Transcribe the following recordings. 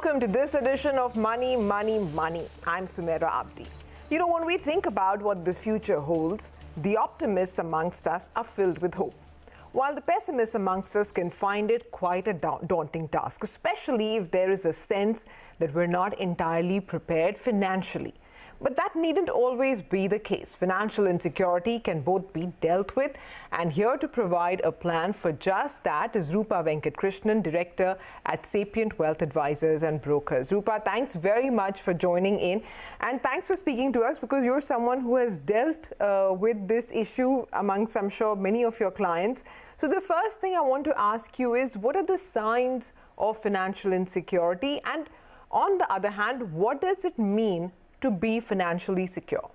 welcome to this edition of Money, Money, Money. I'm Sumaira Abdi. You know, when we think about what the future holds, the optimists amongst us are filled with hope, while the pessimists amongst us can find it quite a daunting task, especially if there is a sense that we're not entirely prepared financially. But that needn't always be the case. Financial insecurity can both be dealt with, and here to provide a plan for just that is Roopa Venkatkrishnan, Director at Sapient Wealth Advisors and Brokers. Roopa, thanks very much for joining in, and thanks for speaking to us because you're someone who has dealt with this issue amongst, I'm sure, many of your clients. So the first thing I want to ask you is, what are the signs of financial insecurity? And on the other hand, what does it mean to be financially secure?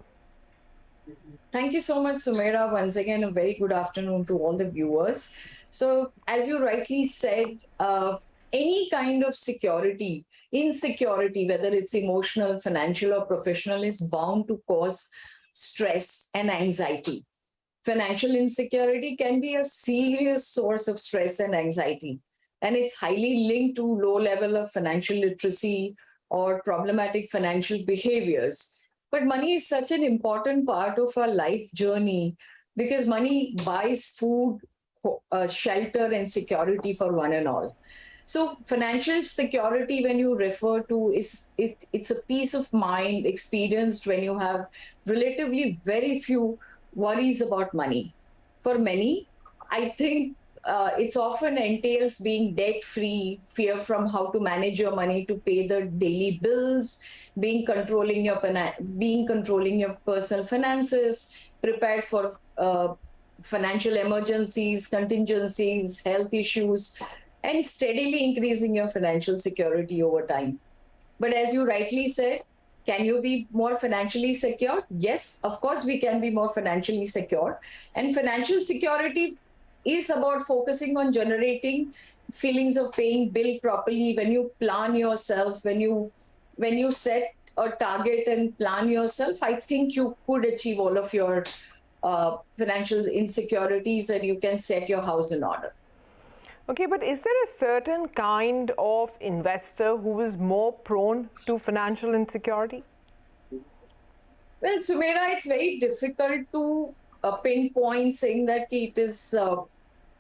Thank you so much, Sumaira. Once again, a very good afternoon to all the viewers. So, as you rightly said, any kind of insecurity, whether it's emotional, financial, or professional, is bound to cause stress and anxiety. Financial insecurity can be a serious source of stress and anxiety, and it's highly linked to low level of financial literacy or problematic financial behaviors. But money is such an important part of our life journey because money buys food, shelter, and security for one and all. So financial security, when you refer to, it's a peace of mind experienced when you have relatively very few worries about money. For many, I think it's often entails being debt-free, fear from how to manage your money to pay the daily bills, controlling your personal finances, prepared for financial emergencies, contingencies, health issues, and steadily increasing your financial security over time. But as you rightly said, can you be more financially secure? Yes, of course we can be more financially secure. And financial security is about focusing on generating feelings of paying bill properly. When you plan yourself, when you set a target and plan yourself, I think you could achieve all of your financial insecurities and you can set your house in order. Okay, but is there a certain kind of investor who is more prone to financial insecurity? Well, Sumaira, it's very difficult to pinpoint saying that it is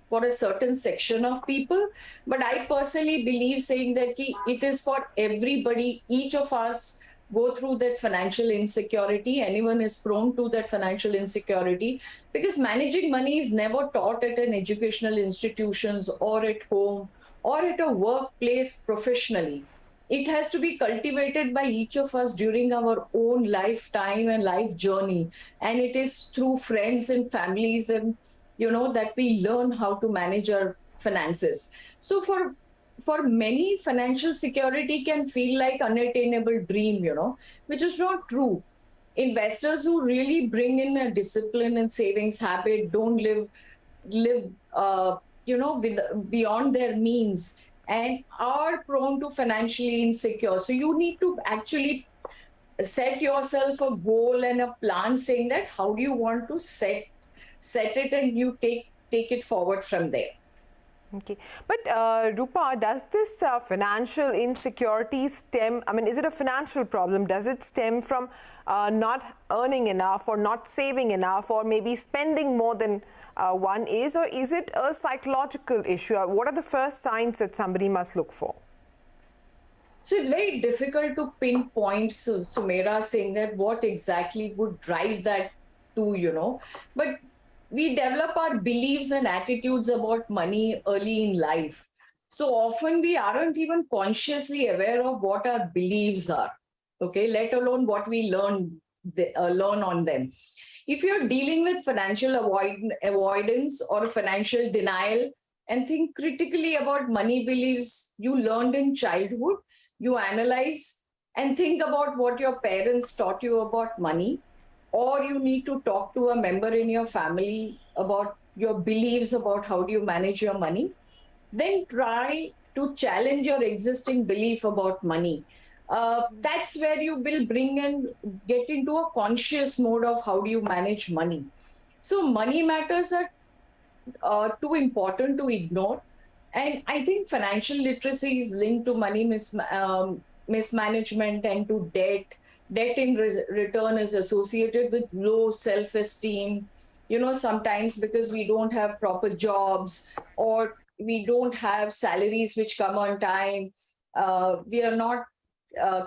for a certain section of people, but I personally believe saying that it is for everybody. Each of us go through that financial insecurity. Anyone is prone to that financial insecurity because managing money is never taught at an educational institutions or at home or at a workplace professionally. It has to be cultivated by each of us during our own lifetime and life journey. And it is through friends and families and, that we learn how to manage our finances. So for many, financial security can feel like unattainable dream, which is not true. Investors who really bring in a discipline and savings habit don't live with beyond their means and are prone to financially insecure. So you need to actually set yourself a goal and a plan saying that how do you want to set it and you take it forward from there. Okay, but Roopa, does this financial insecurity stem, is it a financial problem? Does it stem from not earning enough or not saving enough or maybe spending more than one is, or is it a psychological issue? What are the first signs that somebody must look for? So it's very difficult to pinpoint, Sumaira, saying that what exactly would drive that to, but we develop our beliefs and attitudes about money early in life. So often we aren't even consciously aware of what our beliefs are, okay, let alone what we learn on them. If you're dealing with financial avoidance or financial denial and think critically about money beliefs you learned in childhood, you analyze and think about what your parents taught you about money, or you need to talk to a member in your family about your beliefs about how do you manage your money, then try to challenge your existing belief about money. That's where you will get into a conscious mode of how do you manage money. So money matters are too important to ignore. And I think financial literacy is linked to money mismanagement and to debt. Debt in return is associated with low self-esteem, sometimes because we don't have proper jobs or we don't have salaries which come on time. We are not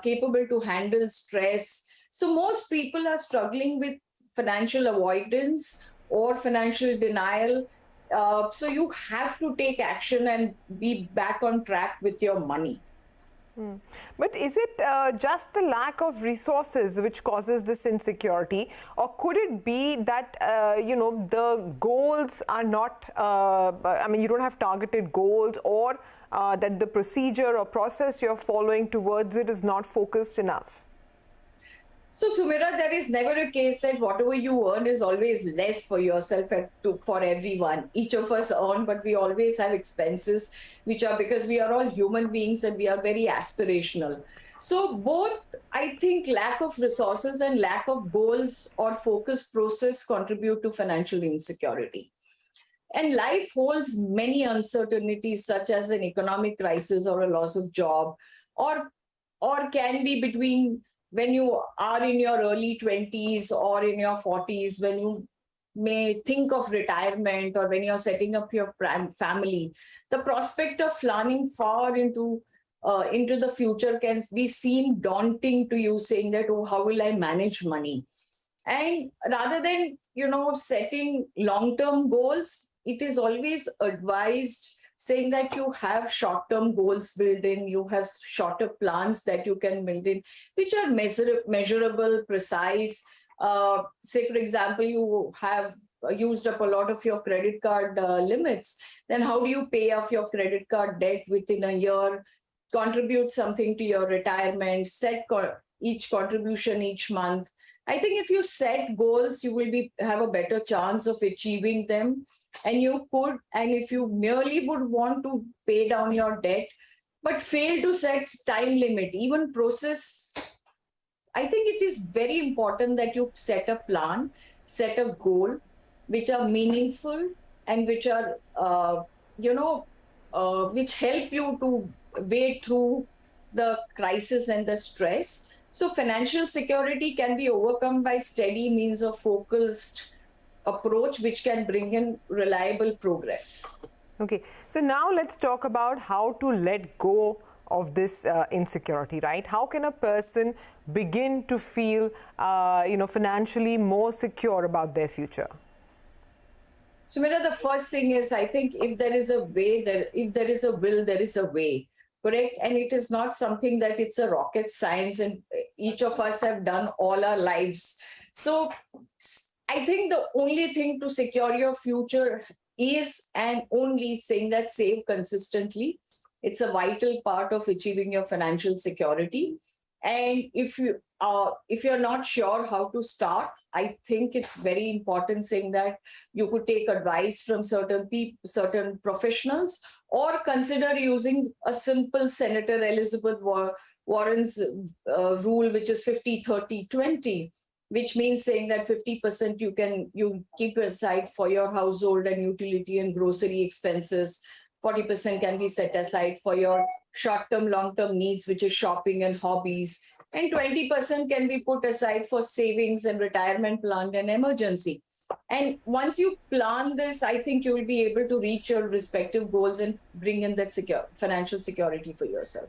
capable to handle stress. So most people are struggling with financial avoidance or financial denial. So you have to take action and be back on track with your money. But is it just the lack of resources which causes this insecurity, or could it be that the goals are not? You don't have targeted goals, or that the procedure or process you're following towards it is not focused enough? So, Sumira, there is never a case that whatever you earn is always less for yourself and for everyone. Each of us earn, but we always have expenses, which are because we are all human beings and we are very aspirational. So both, I think, lack of resources and lack of goals or focused process contribute to financial insecurity. And life holds many uncertainties, such as an economic crisis or a loss of job, or can be between when you are in your early 20s or in your 40s, when you may think of retirement or when you're setting up your family. The prospect of planning far into the future can be seem daunting to you, saying that, oh, how will I manage money? And rather than, setting long-term goals, it is always advised saying that you have short-term goals built in, you have shorter plans that you can build in, which are measurable, precise. Say, for example, you have used up a lot of your credit card limits, then how do you pay off your credit card debt within a year, contribute something to your retirement, set each contribution each month. I think if you set goals, you will have a better chance of achieving them. And if you merely would want to pay down your debt, but fail to set time limit, even process, I think it is very important that you set a plan, set a goal, which are meaningful and which are, which help you to wade through the crisis and the stress. So financial security can be overcome by steady means of focused approach, which can bring in reliable progress. Okay, so now let's talk about how to let go of this insecurity, right? How can a person begin to feel, financially more secure about their future? Sumira, the first thing is, I think if there is a way, if there is a will, there is a way, correct? And it is not something that it's a rocket science and each of us have done all our lives. So I think the only thing to secure your future is and only saying that save consistently. It's a vital part of achieving your financial security. And if you're not sure how to start, I think it's very important saying that you could take advice from certain professionals, or consider using a simple Senator Elizabeth Warren's rule, which is 50-30-20, which means saying that 50% you keep aside for your household and utility and grocery expenses. 40% can be set aside for your short-term, long-term needs, which is shopping and hobbies. And 20% can be put aside for savings and retirement plan and emergency. And once you plan this, I think you will be able to reach your respective goals and bring in that financial security for yourself.